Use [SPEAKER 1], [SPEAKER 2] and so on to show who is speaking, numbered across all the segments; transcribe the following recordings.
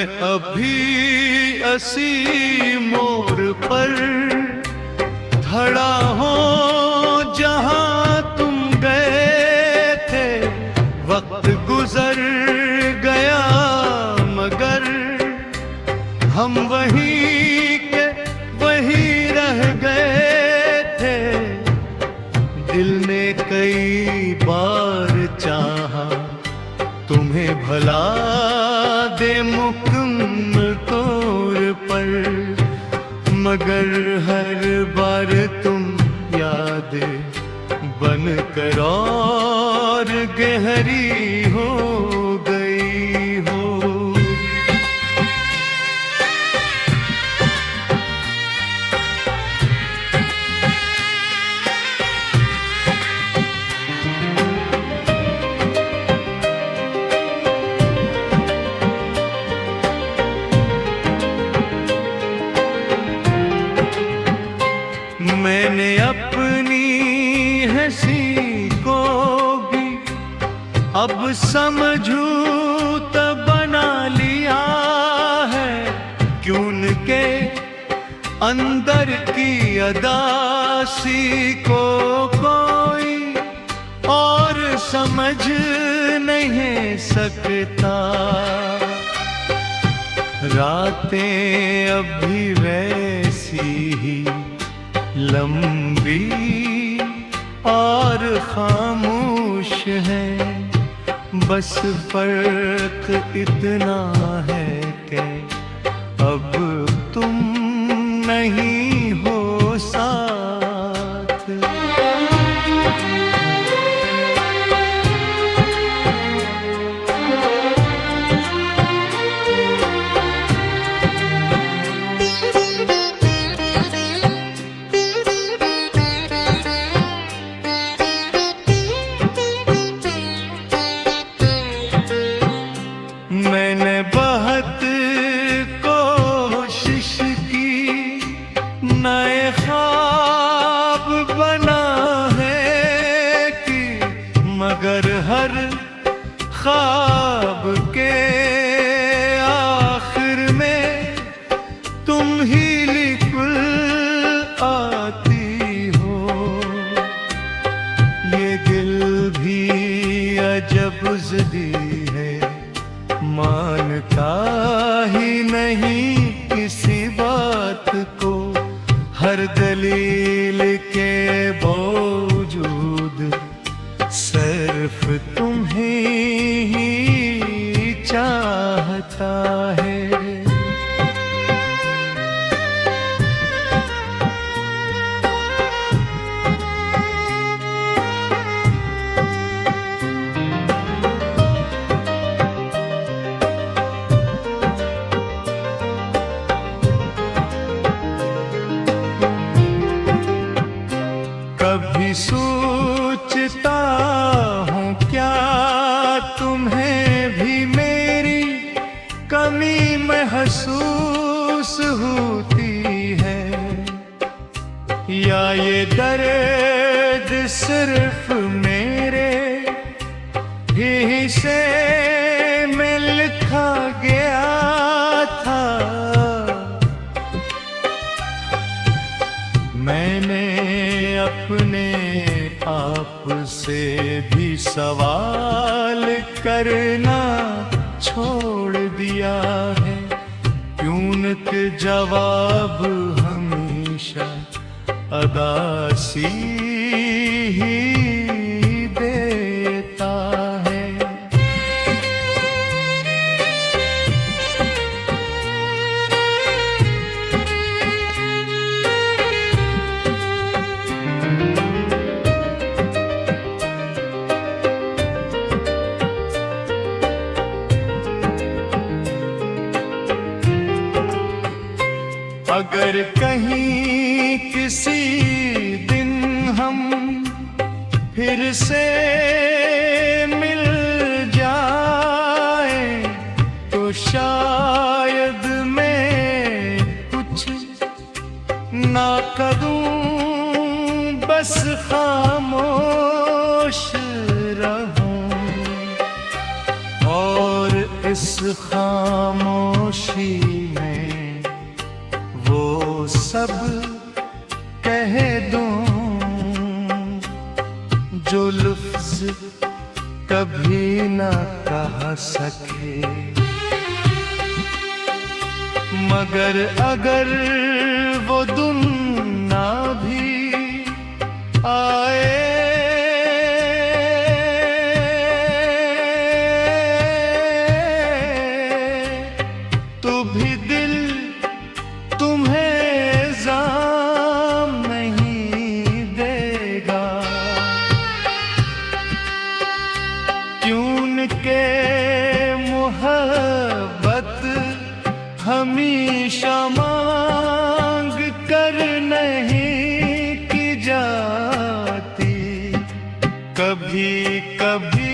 [SPEAKER 1] अभी असी मोर पर खड़ा हूँ जहाँ तुम गए थे। वक्त गुजर गया मगर हम वहीं के वहीं रह गए थे। दिल ने कई बार चाहा तुम्हें भला दे मुकम्मल तौर पर, मगर हर बार तुम याद बन कर और गहरी हो गई हो। मैंने अपनी हंसी को भी अब समझूं तो बना लिया है, क्यों के अंदर की अदासी को कोई और समझ नहीं सकता। रातें अब भी वैसी ही लंबी और खामोश है, बस फर्क इतना है कि अब तुम नहीं हो साथ। मैंने बहुत कोशिश की नए ख्वाब बना है कि, मगर हर ख्वाब के आखिर में तुम ही निकल आती हो। ये दिल भी अजब ज़िद्दी है, मानता ही नहीं किसी बात को। हर दलील के बावजूद सिर्फ तुम्हें ही चाहता है। कभी सोचता हूँ क्या तुम्हें भी मेरी कमी महसूस होती है, या ये दर्द सिर्फ मेरे ही से में लिखा गया था। मैंने अपने आप से भी सवाल करना छोड़ दिया है, क्यों कि जवाब हमेशा अदासी ही देता है। अगर कहीं किसी दिन हम फिर से मिल जाए तो शायद मैं कुछ ना करूं, बस खामोश रहूं और इस खामोश खामोशी में वो सब कह दूं जो लफ्ज कभी न कह सके। मगर अगर वो दिन ना भी आए तो भी दिल तुम्हें जाम नहीं देगा। क्यों के मोहब्बत हमेशा मांग कर नहीं की जाती, कभी कभी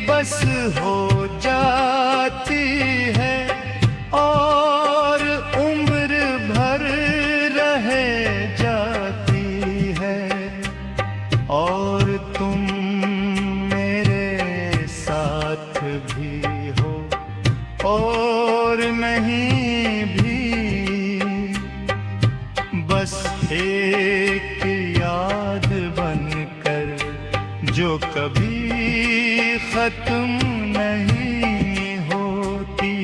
[SPEAKER 1] बस हो जाती है और उम्र भर रह जाती है। और तुम मेरे साथ भी हो और नहीं भी, बस एक याद बनकर जो कभी खत्म नहीं होती।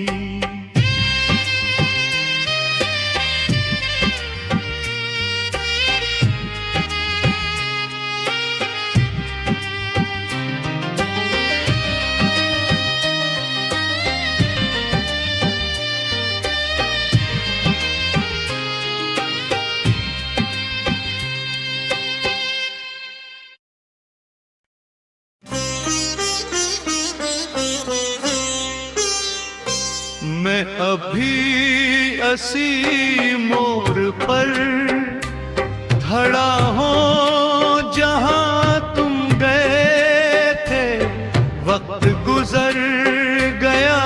[SPEAKER 1] मैं अभी असी मोड़ पर खड़ा हूँ जहाँ तुम गए थे। वक्त गुजर गया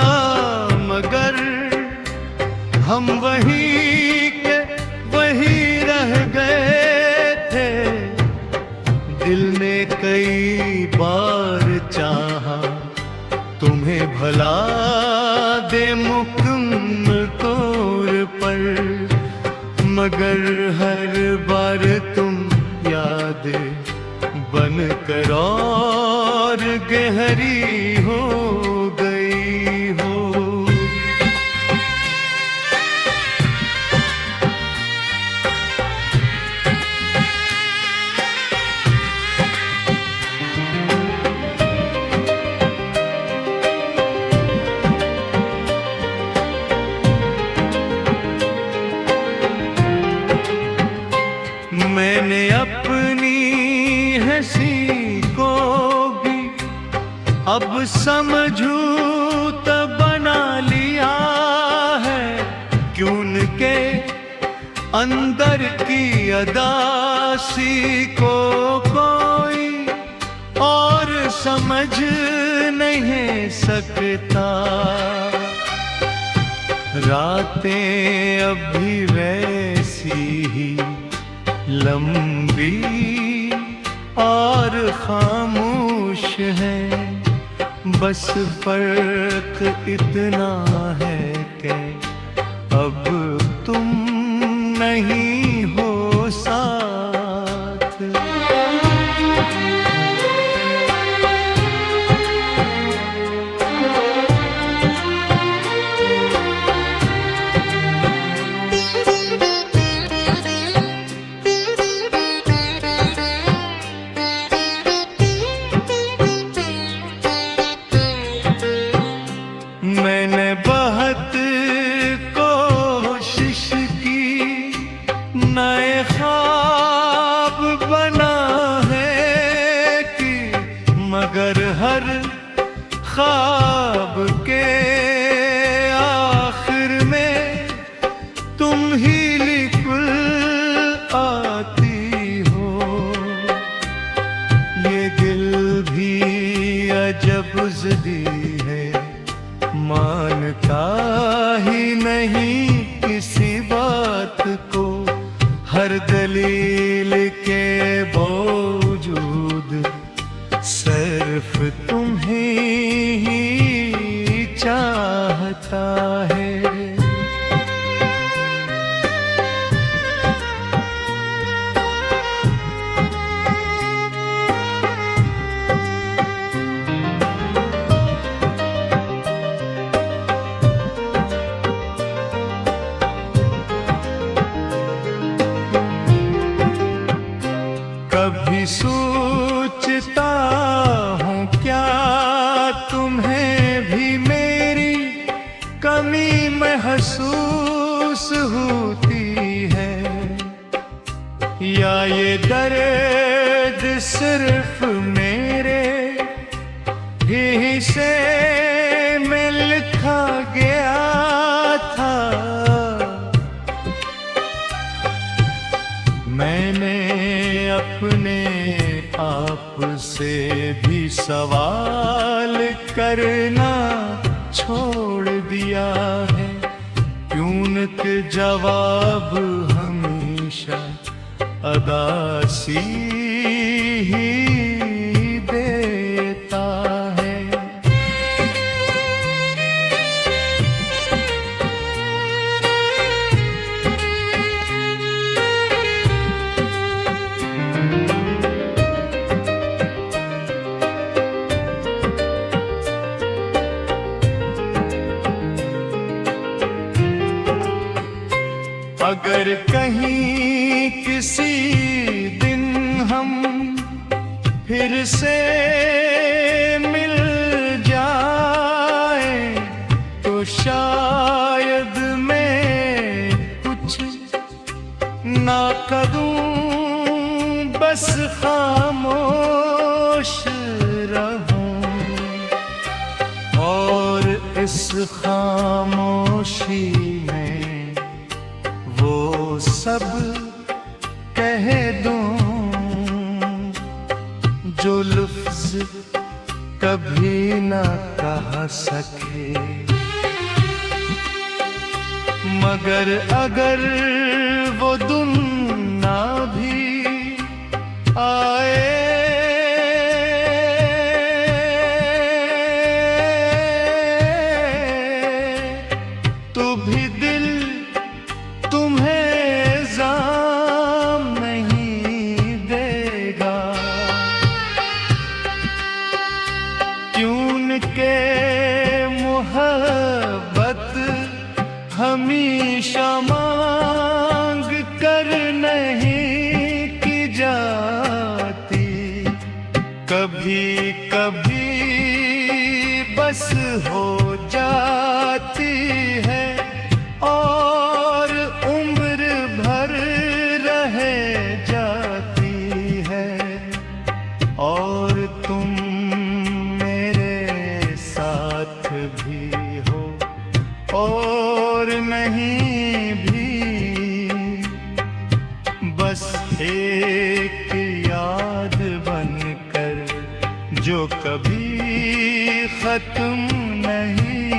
[SPEAKER 1] मगर हम वहीं के वहीं रह गए थे। दिल ने कई बार चाहा तुम्हें भला दे मुकम्मल तौर पर, मगर हर बार तुम याद बनकर और गहरी हो गई हो। मैंने अपनी हंसी को भी अब समझू तो बना लिया है। क्यों के अंदर की अदासी को कोई और समझ नहीं सकता। रातें अब भी वैसी ही लंबी और खामोश है, बस फर्क इतना है कि अब तुम नहीं हो साथ। मैंने बहुत कोशिश की नए ख्वाब बना है कि, मगर हर ख्वाब के आखिर में तुम ही निकल आती हो। ये दिल भी अजब ज़िद्दी है, मानता ही नहीं किसी बात को। हर दलील के बावजूद सिर्फ तुम्हें ही चाहता जाता है। कभी सोचता हूँ क्या तुम्हें भी मेरी कमी महसूस होती है, या ये दर्द सिर्फ मेरे ही से में लिखा गया था। मैंने अपने आप से भी सवाल करना छोड़ दिया है, क्यों के जवाब हमेशा अदासी ही देता है। अगर कहीं किसी दिन हम फिर से मिल जाएं, तो शायद मैं कुछ ना करूं, बस खामोश रहूं, और इस खामोशी में वो सब कह दूं जो लफ्ज़ कभी ना कह सके। मगर अगर वो दिन ना भी आए, तो भी दिल तुम्हें जाम नहीं देगा, क्यों के मोहब्बत हमेशा मांग कर नहीं की जाती, कभी कभी बस हो जाती है, और उम्र भर रह जाती है। और तुम मेरे साथ भी हो और नहीं भी, बस एक याद बनकर जो कभी खत्म नहीं